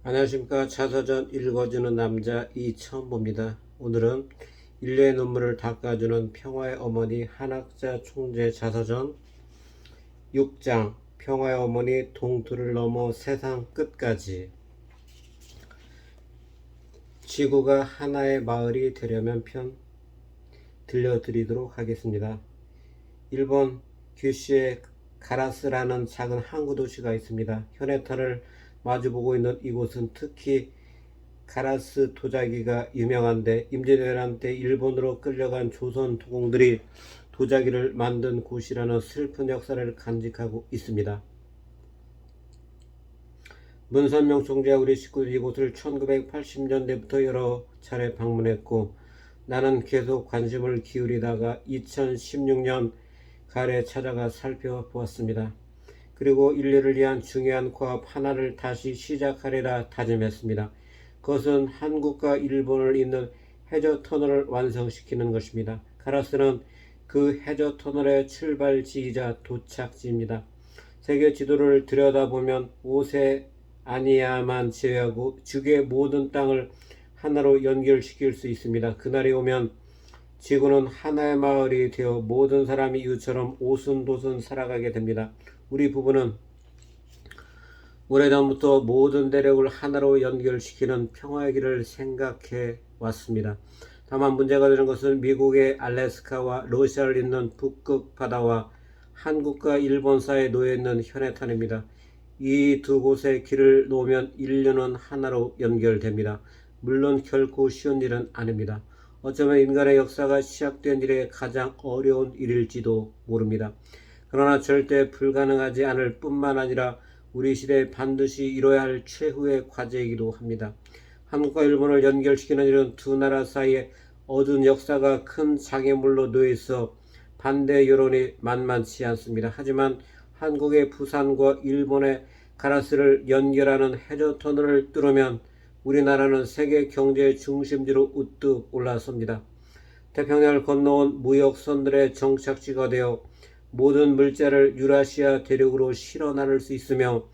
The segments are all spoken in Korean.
안녕하십니까. 자서전 읽어주는 남자 이천보입니다. 오늘은 인류의 눈물을 닦아주는 평화의 어머니 한학자 총재 자서전 6장 평화의 어머니 동토를 넘어 세상 끝까지. 지구가 하나의 마을이 되려면 편 들려드리도록 하겠습니다. 일본 규슈에 가라스라는 작은 항구 도시가 있습니다. 현해탄을 마주보고 있는 이곳은 특히 가라스 도자기가 유명한데, 임진왜란 때 일본으로 끌려간 조선 도공들이 도자기를 만든 곳이라는 슬픈 역사를 간직하고 있습니다. 문선명 총재와 우리 식구들이 이곳을 1980년대부터 여러 차례 방문했고, 나는 계속 관심을 기울이다가 2016년 가을에 찾아가 살펴보았습니다. 그리고 인류를 위한 중요한 과업 하나를 다시 시작하리라 다짐했습니다. 그것은 한국과 일본을 잇는 해저 터널을 완성시키는 것입니다. 가라스는 그 해저 터널의 출발지이자 도착지입니다. 세계 지도를 들여다보면 오세아니아만 제외하고 주의 모든 땅을 하나로 연결시킬 수 있습니다. 그날이 오면 지구는 하나의 마을이 되어 모든 사람이 이웃처럼 오순도순 살아가게 됩니다. 우리 부부는 오래전부터 모든 대륙을 하나로 연결시키는 평화의 길을 생각해 왔습니다. 다만 문제가 되는 것은 미국의 알래스카와 러시아를 잇는 북극 바다와 한국과 일본 사이에 놓여있는 현해탄입니다. 이 두 곳의 길을 놓으면 인류는 하나로 연결됩니다. 물론 결코 쉬운 일은 아닙니다. 어쩌면 인간의 역사가 시작된 이래 가장 어려운 일일지도 모릅니다. 그러나 절대 불가능하지 않을 뿐만 아니라 우리 시대에 반드시 이뤄야 할 최후의 과제이기도 합니다. 한국과 일본을 연결시키는 일은 두 나라 사이에 어두운 역사가 큰 장애물로 놓여있어 반대 여론이 만만치 않습니다. 하지만 한국의 부산과 일본의 가라스를 연결하는 해저 터널을 뚫으면 우리나라는 세계 경제의 중심지로 우뚝 올라섭니다. 태평양을 건너온 무역선들의 정착지가 되어 모든 물자를 유라시아 대륙으로 실어 나를 수 있으며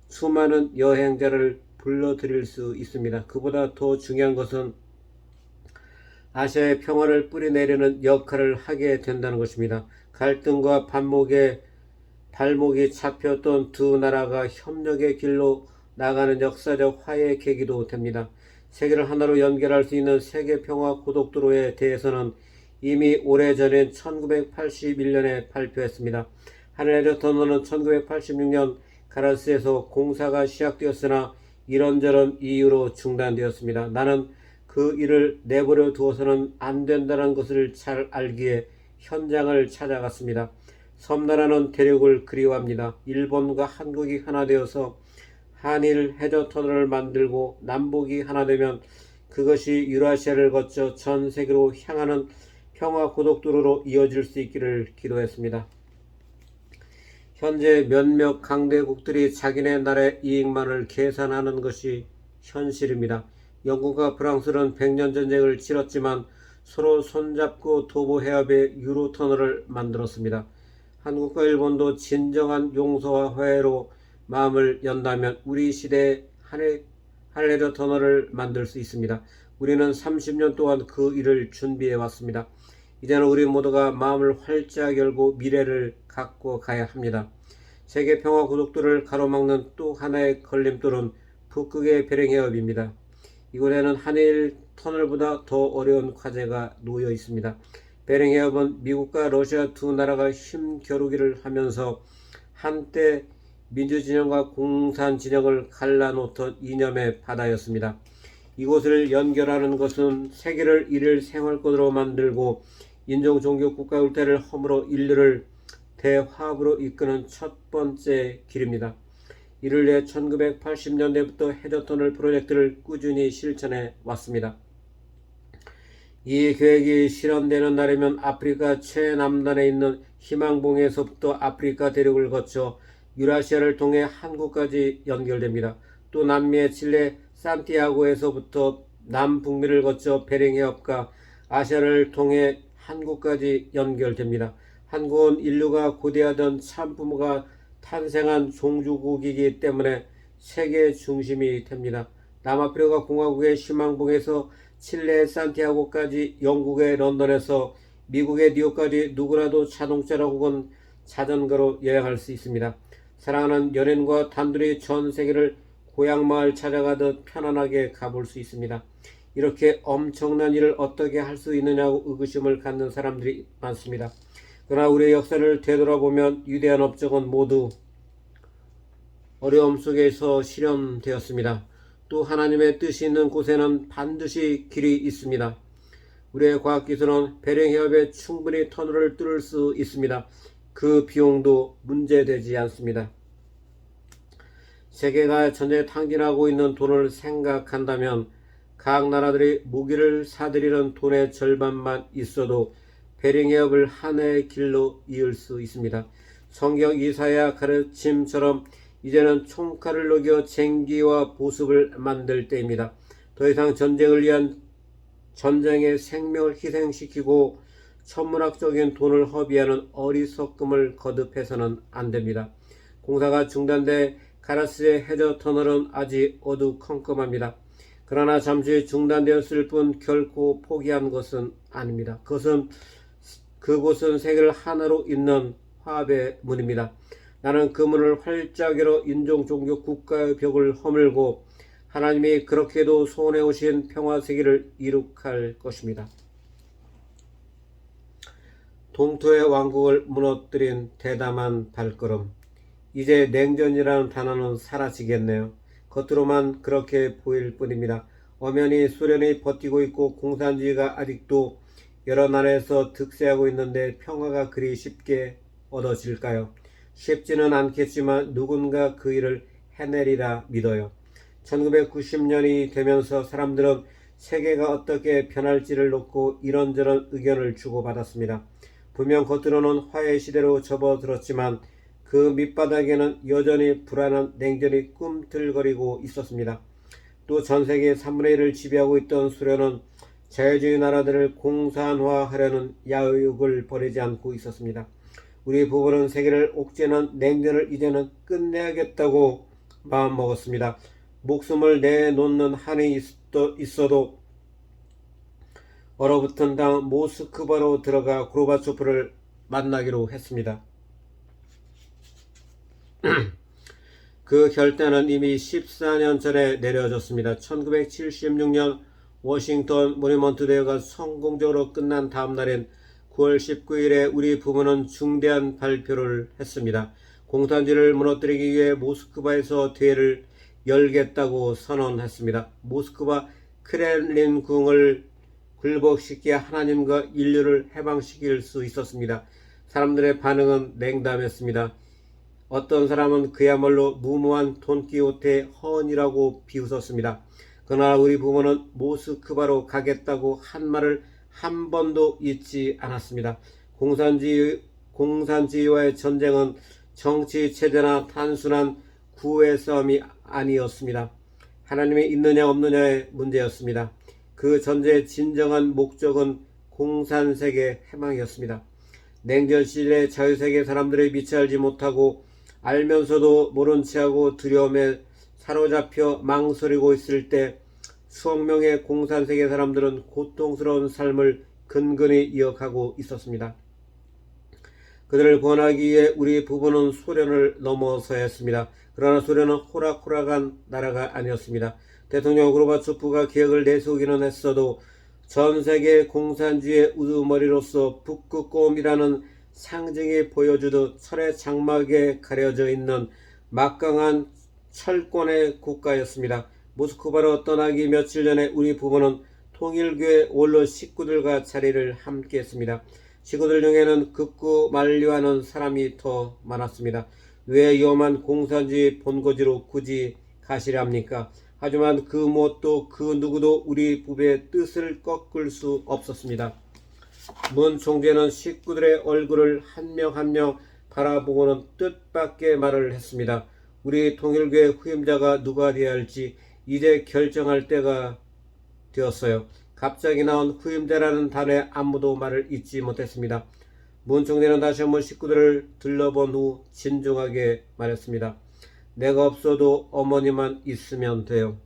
수많은 여행자를 불러들일 수 있습니다. 그보다 더 중요한 것은 아시아의 평화를 뿌리내리는 역할을 하게 된다는 것입니다. 갈등과 발목이 잡혔던 두 나라가 협력의 길로 나가는 역사적 화해의 계기도 됩니다. 세계를 하나로 연결할 수 있는 세계평화 고속도로에 대해서는 이미 오래전인 1981년에 발표했습니다. 하늘해저 터널은 1986년 가라스에서 공사가 시작되었으나 이런저런 이유로 중단되었습니다. 나는 그 일을 내버려 두어서는 안 된다는 것을 잘 알기에 현장을 찾아갔습니다. 섬나라는 대륙을 그리워합니다. 일본과 한국이 하나 되어서 한일 해저 터널을 만들고 남북이 하나 되면 그것이 유라시아를 거쳐 전 세계로 향하는 평화 고속도로로 이어질 수 있기를 기도했습니다. 현재 몇몇 강대국들이 자기네 나라의 이익만을 계산하는 것이 현실입니다. 영국과 프랑스는 100년 전쟁을 치렀지만 서로 손잡고 도보 해협에 유로 터널을 만들었습니다. 한국과 일본도 진정한 용서와 화해로 마음을 연다면 우리 시대에 한해저 터널을 만들 수 있습니다. 우리는 30년 동안 그 일을 준비해 왔습니다. 이제는 우리 모두가 마음을 활짝 열고 미래를 갖고 가야 합니다. 세계 평화 고속도로를 가로막는 또 하나의 걸림돌은 북극의 베링해협입니다. 이곳에는 한일 터널보다 더 어려운 과제가 놓여 있습니다. 베링해협은 미국과 러시아 두 나라가 힘겨루기를 하면서 한때 민주진영과 공산진영을 갈라놓던 이념의 바다였습니다. 이곳을 연결하는 것은 세계를 일일 생활권으로 만들고 인종, 종교, 국가 울타리를 허물어 인류를 대화합으로 이끄는 첫 번째 길입니다. 이를 위해 1980년대부터 해저터널 프로젝트를 꾸준히 실천해 왔습니다. 이 계획이 실현되는 날이면 아프리카 최남단에 있는 희망봉에서부터 아프리카 대륙을 거쳐 유라시아를 통해 한국까지 연결됩니다. 또 남미의 칠레 산티아고에서부터 남북미를 거쳐 베링해협과 아시아를 통해 한국까지 연결됩니다. 한국은 인류가 고대하던 참부모가 탄생한 종주국이기 때문에 세계 중심이 됩니다. 남아프리카 공화국의 시망봉에서 칠레의 산티아고까지 영국의 런던에서 미국의 뉴욕까지 누구라도 자동차로 혹은 자전거로 여행할 수 있습니다. 사랑하는 연인과 단둘이 전 세계를 고향마을 찾아가듯 편안하게 가볼 수 있습니다. 이렇게 엄청난 일을 어떻게 할 수 있느냐고 의구심을 갖는 사람들이 많습니다. 그러나 우리의 역사를 되돌아보면 위대한 업적은 모두 어려움 속에서 실현되었습니다. 또 하나님의 뜻이 있는 곳에는 반드시 길이 있습니다. 우리의 과학기술은 베링해협에 충분히 터널을 뚫을 수 있습니다. 그 비용도 문제되지 않습니다. 세계가 전쟁에 탕진하고 있는 돈을 생각한다면 각 나라들이 무기를 사들이는 돈의 절반만 있어도 베링해협을 하나의 길로 이을 수 있습니다. 성경 이사야 가르침처럼 이제는 총칼을 녹여 쟁기와 보습을 만들 때입니다. 더 이상 전쟁을 위한 전쟁의 생명을 희생시키고 천문학적인 돈을 허비하는 어리석음을 거듭해서는 안 됩니다. 공사가 중단돼 가라스의 해저 터널은 아직 어두컴컴합니다. 그러나 잠시 중단되었을 뿐 결코 포기한 것은 아닙니다. 그곳은 세계를 하나로 잇는 화합의 문입니다. 나는 그 문을 활짝 열어 인종, 종교, 국가의 벽을 허물고 하나님이 그렇게도 소원해 오신 평화 세계를 이룩할 것입니다. 동토의 왕국을 무너뜨린 대담한 발걸음. 이제 냉전이라는 단어는 사라지겠네요. 겉으로만 그렇게 보일 뿐입니다. 엄연히 소련이 버티고 있고 공산주의가 아직도 여러 나라에서 득세하고 있는데 평화가 그리 쉽게 얻어질까요? 쉽지는 않겠지만 누군가 그 일을 해내리라 믿어요. 1990년이 되면서 사람들은 세계가 어떻게 변할지를 놓고 이런저런 의견을 주고받았습니다. 분명 겉으로는 화해 시대로 접어들었지만 그 밑바닥에는 여전히 불안한 냉전이 꿈틀거리고 있었습니다. 또 전세계 3분의 1을 지배하고 있던 소련은 자유주의 나라들을 공산화하려는 야욕을 버리지 않고 있었습니다. 우리 부부는 세계를 옥죄는 냉전을 이제는 끝내야겠다고 마음먹었습니다. 목숨을 내놓는 한이 있어도 얼어붙은 당 모스크바로 들어가 고르바초프를 만나기로 했습니다. 그 결단은 이미 14년 전에 내려졌습니다. 1976년 워싱턴 모니먼트 대회가 성공적으로 끝난 다음 날인 9월 19일에 우리 부부는 중대한 발표를 했습니다. 공산주의를 무너뜨리기 위해 모스크바에서 대회를 열겠다고 선언했습니다. 모스크바 크렘린궁을 굴복시켜 하나님과 인류를 해방시킬 수 있었습니다. 사람들의 반응은 냉담했습니다. 어떤 사람은 그야말로 무모한 돈키호테의 허언이라고 비웃었습니다. 그러나 우리 부모는 모스크바로 가겠다고 한 말을 한 번도 잊지 않았습니다. 공산주의와의 전쟁은 정치 체제나 단순한 구호의 싸움이 아니었습니다. 하나님이 있느냐 없느냐의 문제였습니다. 그 전쟁의 진정한 목적은 공산세계 해방이었습니다. 냉전 시절에 자유세계 사람들이 미처 알지 못하고 알면서도 모른 체하고 두려움에 사로잡혀 망설이고 있을 때 수억 명의 공산세계 사람들은 고통스러운 삶을 근근히 이어가고 있었습니다. 그들을 구원하기 위해 우리 부부는 소련을 넘어서야 했습니다. 그러나 소련은 호락호락한 나라가 아니었습니다. 대통령 고르바초프가 개혁을 내세우기는 했어도 전 세계 공산주의의 우두머리로서 북극곰이라는 상징이 보여주듯 철의 장막에 가려져 있는 막강한 철권의 국가였습니다. 모스크바로 떠나기 며칠 전에 우리 부부는 통일교회 원로 식구들과 자리를 함께 했습니다. 식구들 중에는 극구 만류하는 사람이 더 많았습니다. 왜 위험한 공산주의 본거지로 굳이 가시려 합니까? 하지만 그 무엇도 그 누구도 우리 부부의 뜻을 꺾을 수 없었습니다. 문 총재는 식구들의 얼굴을 한 명 한 명 바라보고는 뜻밖의 말을 했습니다. 우리 통일교회 후임자가 누가 되어야 할지 이제 결정할 때가 되었어요. 갑자기 나온 후임자라는 단어에 아무도 말을 잇지 못했습니다. 문 총재는 다시 한번 식구들을 둘러본 후 진중하게 말했습니다. 내가 없어도 어머니만 있으면 돼요.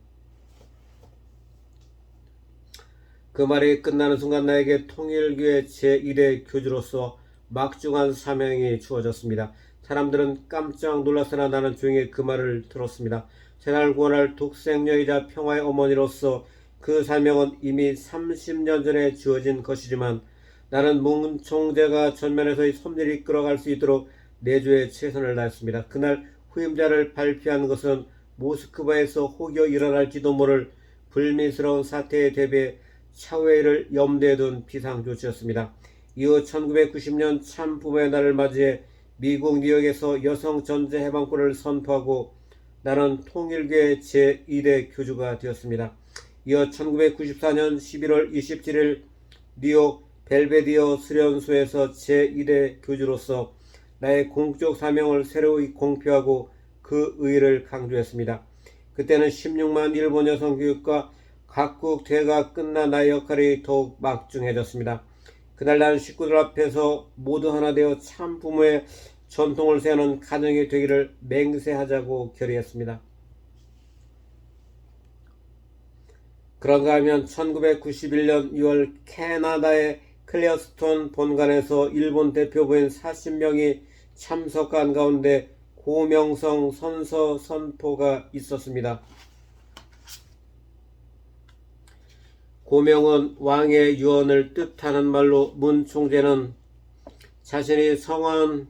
그 말이 끝나는 순간 나에게 통일교의 제1의 교주로서 막중한 사명이 주어졌습니다. 사람들은 깜짝 놀랐으나 나는 조용히 그 말을 들었습니다. 세상을 구원할 독생녀이자 평화의 어머니로서 그 사명은 이미 30년 전에 주어진 것이지만 나는 문 총재가 전면에서의 섭리를 이끌어갈 수 있도록 내주에 최선을 다했습니다. 그날 후임자를 발표한 것은 모스크바에서 혹여 일어날지도 모를 불미스러운 사태에 대비해 차후회를 염두에 둔 비상조치였습니다. 이후 1990년 참 부모의 날을 맞이해 미국 뉴욕에서 여성 전제 해방권을 선포하고 나는 통일교의 제1의 교주가 되었습니다. 이어 1994년 11월 27일 뉴욕 벨베디어 수련소에서 제1의 교주로서 나의 공적 사명을 새로이 공표하고 그 의의를 강조했습니다. 그때는 16만 일본 여성 교육과 각국 대회가 끝나 나의 역할이 더욱 막중해졌습니다. 그날 나는 식구들 앞에서 모두 하나 되어 참 부모의 전통을 세우는 가정이 되기를 맹세하자고 결의했습니다. 그런가 하면 1991년 6월 캐나다의 클리어스톤 본관에서 일본 대표부인 40명이 참석한 가운데 고명성 선서 선포가 있었습니다. 고명은 왕의 유언을 뜻하는 말로 문 총재는 자신이 성원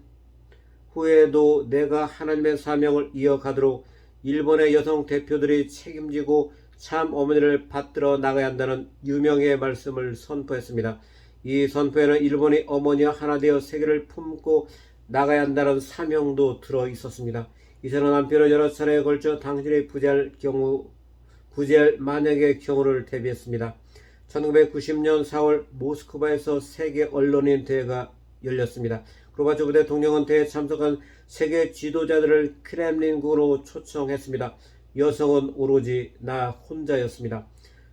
후에도 내가 하나님의 사명을 이어가도록 일본의 여성 대표들이 책임지고 참 어머니를 받들어 나가야 한다는 유명의 말씀을 선포했습니다. 이 선포에는 일본이 어머니와 하나 되어 세계를 품고 나가야 한다는 사명도 들어 있었습니다. 이전에 남편은 여러 차례에 걸쳐 당신이 부재할 만약의 경우를 대비했습니다. 1990년 4월 모스크바에서 세계 언론인 대회가 열렸습니다. 고르바초프 대통령은 대회에 참석한 세계 지도자들을 크렘린궁으로 초청했습니다. 여성은 오로지 나 혼자였습니다.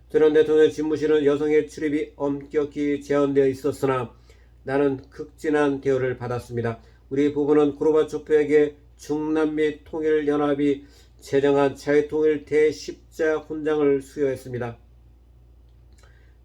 전현 대통령의 집무실은 여성의 출입이 엄격히 제한되어 있었으나 나는 극진한 대우를 받았습니다. 우리 부부는 고르바초프에게 중남미 통일연합이 제정한 자유통일 대십자 훈장을 수여했습니다.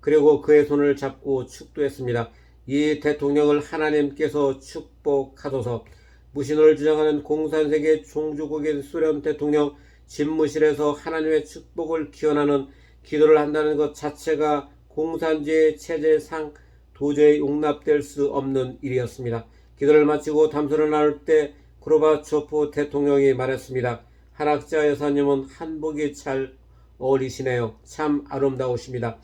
그리고 그의 손을 잡고 축도했습니다. 이 대통령을 하나님께서 축복하소서. 무신론을 주장하는 공산세계 종주국인 소련 대통령 집무실에서 하나님의 축복을 기원하는 기도를 한다는 것 자체가 공산주의 체제상 도저히 용납될 수 없는 일이었습니다. 기도를 마치고 담소를 나눌 때 고르바초프 대통령이 말했습니다. 한학자 여사님은 한복이 잘 어울리시네요. 참 아름다우십니다.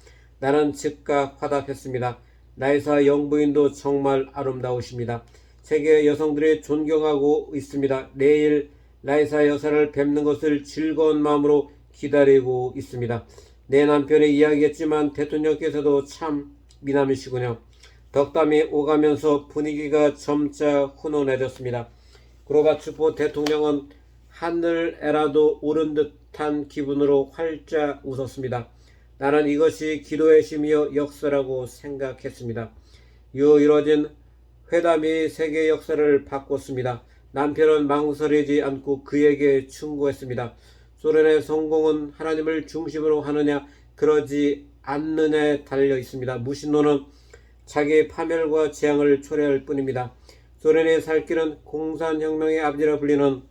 나는 즉각 화답했습니다. 나이사 영부인도 정말 아름다우십니다. 세계 여성들이 존경하고 있습니다. 내일 라이사 여사를 뵙는 것을 즐거운 마음으로 기다리고 있습니다. 내 남편이 이야기했지만 대통령께서도 참 미남이시군요. 덕담이 오가면서 분위기가 점차 훈훈해졌습니다. 고르바초프 대통령은 하늘에라도 오른 듯한 기분으로 활짝 웃었습니다. 나는 이것이 기도의 힘이여 역사라고 생각했습니다. 이후 이뤄진 회담이 세계 역사를 바꿨습니다. 남편은 망설이지 않고 그에게 충고했습니다. 소련의 성공은 하나님을 중심으로 하느냐 그러지 않느냐에 달려 있습니다. 무신론은 자기 파멸과 재앙을 초래할 뿐입니다. 소련이 살 길은 공산혁명의 아버지라 불리는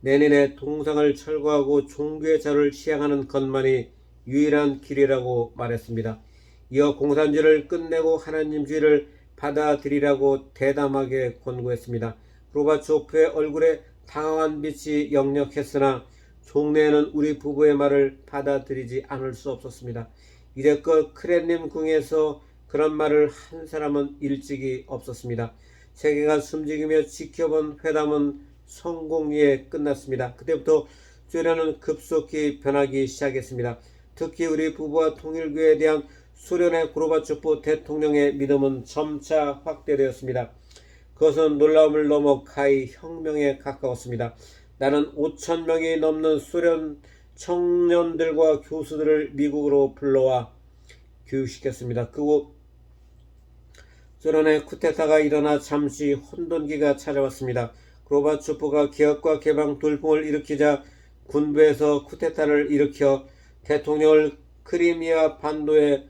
레닌의 동상을 철거하고 종교의 자유를 시행하는 것만이 유일한 길이라고 말했습니다. 이어 공산주의를 끝내고 하나님주의를 받아들이라고 대담하게 권고했습니다. 고르바초프의 얼굴에 당황한 빛이 역력했으나 종래에는 우리 부부의 말을 받아들이지 않을 수 없었습니다. 이제껏 크렘린궁에서 그런 말을 한 사람은 일찍이 없었습니다. 세계가 숨죽이며 지켜본 회담은 성공리에 끝났습니다. 그때부터 소련은 급속히 변하기 시작했습니다. 특히 우리 부부와 통일교에 대한 소련의 고르바초프 대통령의 믿음은 점차 확대되었습니다. 그것은 놀라움을 넘어 가히 혁명에 가까웠습니다. 나는 5,000명이 넘는 소련 청년들과 교수들을 미국으로 불러와 교육시켰습니다. 그후 소련의 쿠데타가 일어나 잠시 혼돈기가 찾아왔습니다. 고르바초프가 개혁과 개방 돌풍을 일으키자 군부에서 쿠데타를 일으켜 대통령을 크리미아 반도의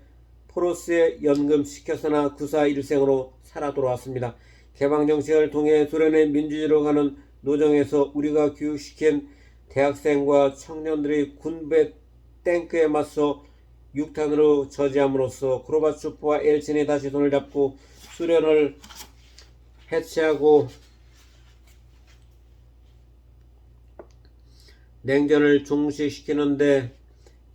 포로스에 연금시켜서나 구사 일생으로 살아 돌아왔습니다. 개방 정책을 통해 소련의 민주주의로 가는 노정에서 우리가 교육시킨 대학생과 청년들이 군부의 탱크에 맞서 육탄으로 저지함으로써 고르바초프와 엘친이 다시 손을 잡고 소련을 해체하고 냉전을 종식시키는데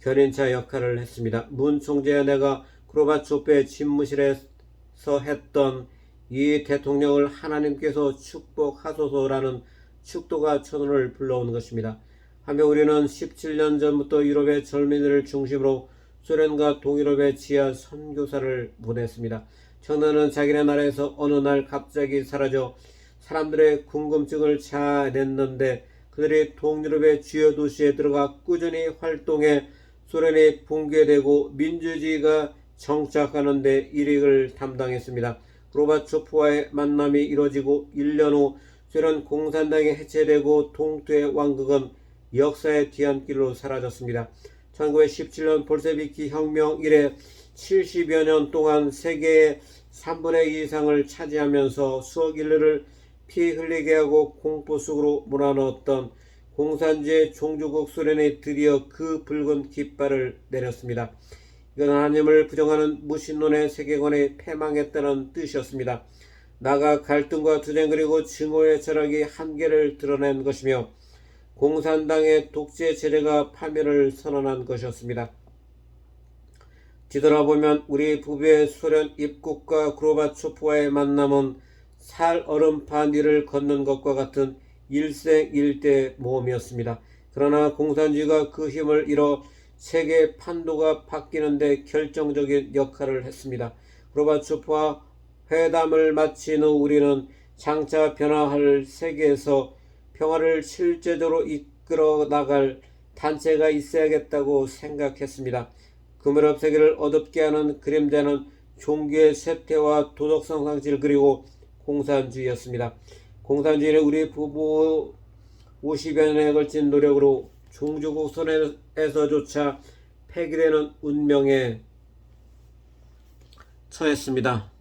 견인차 역할을 했습니다. 문 총재와 내가 고르바초프의 집무실에서 했던 이 대통령을 하나님께서 축복하소서라는 축도가 천원을 불러온 것입니다. 하며 우리는 17년 전부터 유럽의 젊은이들을 중심으로 소련과 동유럽의 지하 선교사를 보냈습니다. 청년은 자기네 나라에서 어느 날 갑자기 사라져 사람들의 궁금증을 자아냈는데 그들이 동유럽의 주요 도시에 들어가 꾸준히 활동해 소련이 붕괴되고 민주주의가 정착하는 데 일익을 담당했습니다. 고르바초프와의 만남이 이뤄지고 1년 후 소련 공산당이 해체되고 동투의 왕국은 역사의 뒤안길로 사라졌습니다. 1917년 볼셰비키 혁명 이래 70여 년 동안 세계의 3분의 2 이상을 차지하면서 수억 인류를 피 흘리게 하고 공포 속으로 몰아넣었던 공산주의 종주국 소련이 드디어 그 붉은 깃발을 내렸습니다. 이건 하나님을 부정하는 무신론의 세계관에 패망했다는 뜻이었습니다. 나가 갈등과 투쟁 그리고 증오의 철학이 한계를 드러낸 것이며 공산당의 독재 체제가 파멸을 선언한 것이었습니다. 뒤돌아보면 우리 부부의 소련 입국과 고르바초프와의 만남은 살 얼음판 위를 걷는 것과 같은 일생일대 모험이었습니다. 그러나 공산주의가 그 힘을 잃어 세계 판도가 바뀌는 데 결정적인 역할을 했습니다. 고르바초프와 회담을 마친 후 우리는 장차 변화할 세계에서 평화를 실제적으로 이끌어 나갈 단체가 있어야겠다고 생각했습니다. 그무렵 세계를 어둡게 하는 그림자는 종교의 쇠퇴와 도덕성 상실 그리고 공산주의였습니다. 공산주의는 우리 부부 50여 년에 걸친 노력으로 종주국 소련에서조차 폐기되는 운명에 처했습니다.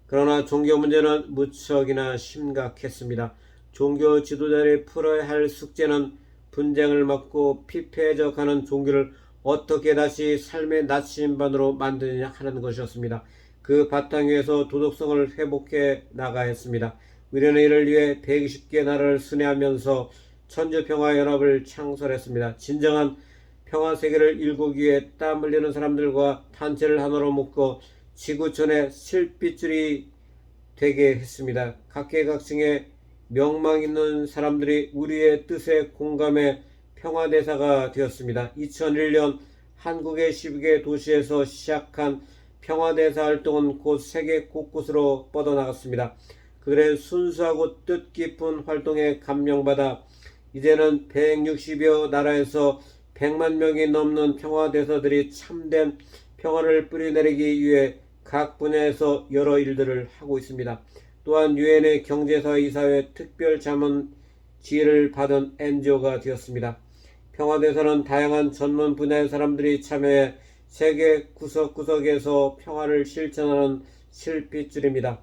그러나 종교 문제는 무척이나 심각했습니다. 종교 지도자들이 풀어야 할 숙제는 분쟁을 막고 피폐해져 가는 종교를 어떻게 다시 삶의 나침반으로 만드느냐 하는 것이었습니다. 그 바탕 위에서 도덕성을 회복해 나가야 했습니다. 우리는 이를 위해 120개 나라를 순회하면서 천주평화연합을 창설했습니다. 진정한 평화세계를 일구기 위해 땀 흘리는 사람들과 단체를 하나로 묶어 지구촌의 실핏줄이 되게 했습니다. 각계각층의 명망 있는 사람들이 우리의 뜻에 공감해 평화대사가 되었습니다. 2001년 한국의 12개 도시에서 시작한 평화대사 활동은 곧 세계 곳곳으로 뻗어나갔습니다. 그들의 순수하고 뜻깊은 활동에 감명받아 이제는 160여 나라에서 100만 명이 넘는 평화대사들이 참된 평화를 뿌리내리기 위해 각 분야에서 여러 일들을 하고 있습니다. 또한 유엔의 경제사회 이사회 특별자문지를 받은 NGO가 되었습니다. 평화대사는 다양한 전문 분야의 사람들이 참여해 세계 구석구석에서 평화를 실천하는 실핏줄입니다.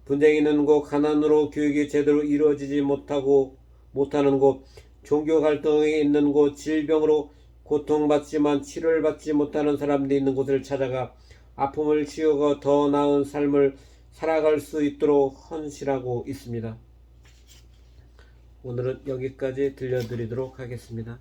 분쟁이 있는 곳, 가난으로 교육이 제대로 이루어지지 못하는 곳, 종교 갈등이 있는 곳, 질병으로 고통받지만 치료를 받지 못하는 사람들이 있는 곳을 찾아가 아픔을 치유하고 더 나은 삶을 살아갈 수 있도록 헌신하고 있습니다. 오늘은 여기까지 들려드리도록 하겠습니다.